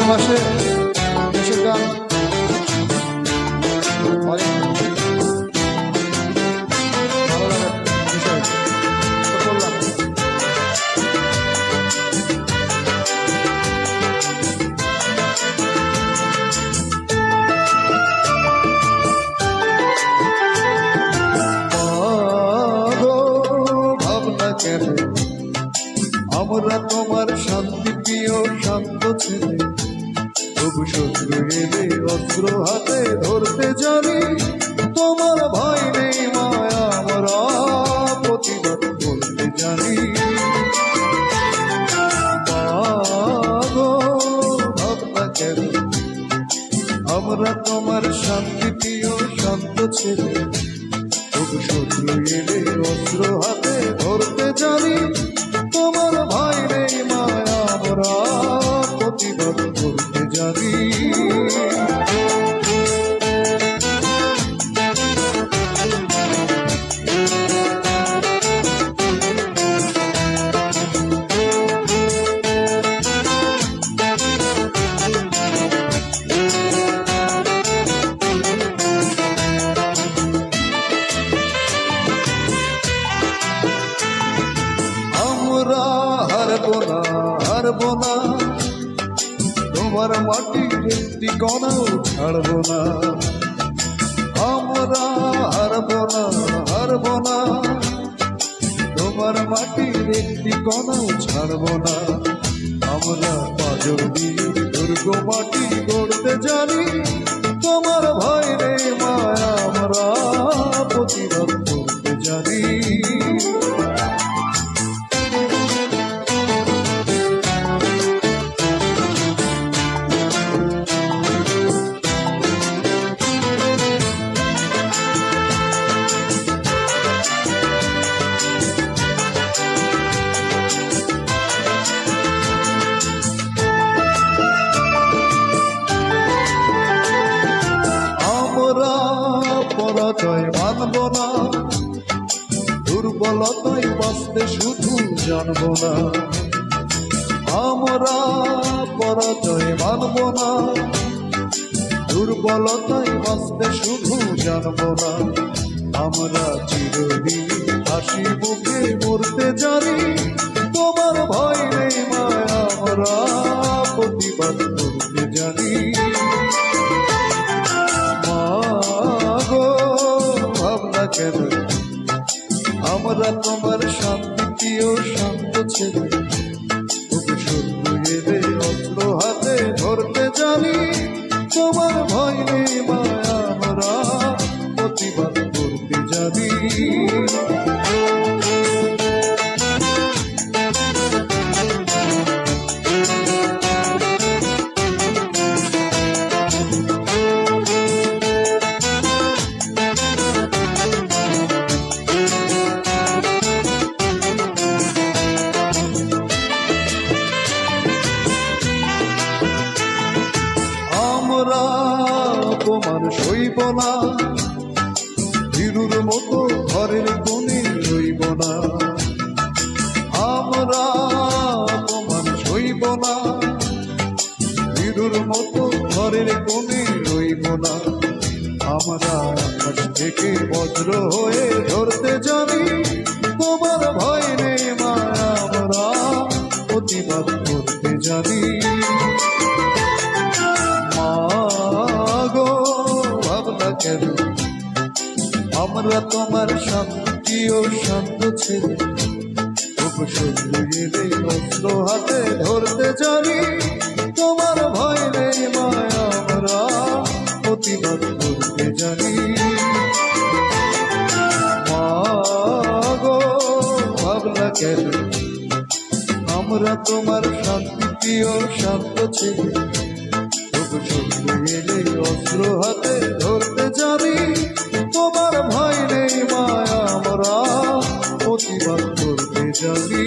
ভালোবাসে দেশের গান অনেক ভালো লাগে বিষয় তো বললাম। ভাবনা কেন আমরা তোমার শান্তি প্রিয় শান্ত ছেলে, তবু শত্রু এলে অস্ত্র হাতে ধরতে জানি। তোমার ভয় নেই মায়া আমরা প্রতিবাদ করতে জানি। ভাবনা কেন আমরা তোমার শান্তি প্রিয় শান্ত ছেলে, তবু শত্রু এলে অস্ত্র হাতে ধরতে জানি। তোমার ভয় নেই মায়া আমরা প্রতিবাদ করতে জানি। হারবো না তোমার মাটির একটি কণাও ছাড়বো না। আমরা হারবো না তোমার মাটির একটি কণাও ছাড়বো না। আমরা পাজর দিয়ে দুর্গ মাটি গড়তে জানি। তোমার ভয় নেই মায়া আমরা প্রতিবাদ করতে জানি। পরাজয় মানব না, দুর্বলতায় বাঁচতে শুধু জানব না। আমরা পরাজয় মানব না, দুর্বলতায় বাঁচতে শুধু জানব না। আমরা চিরদিন হাসি মুখে মরতে জানি। তোমার ভয় নেই মায়া আমরা প্রতিবাদ করতে জানি। ভাবনা কেন আমরা তোমার শান্তি ও শান্ত ছেলে, তবু শত্রু এলে অস্ত্র হাতে ধরতে জানি। তোমার ভয় নেই মায়া আমরা প্রতিবাদ করতে জানি। অপমান সইব না, বীরুর মতো ঘরের কোণে রইব না। আমরা অপমান সইব না, বীরুর মতো ঘরের কোণে রইব না। আমরা আকাশ থেকে বজ্র হয়ে ধরতে জানি। তোমার ভয় নেই মায়া আমরা প্রতিবাদ করতে জানি। ভাবনা কেন আমরা তোমার শান্তি ও শান্ত ছেলে, তবু শত্রু এলে অস্ত্র হাতে ধরতে জানি। তোমার ভয় নেই মায়া আমরা প্রতিবাদ করতে জানি। ভাবনা কেন আমরা তোমার শান্তি ও শান্ত ছেলে, তবু শত্রু এলে অস্ত্র হাতে ধরতে জানি। তোমার ভয় নেই মায়া আমরা প্রতিবাদ করতে জানি।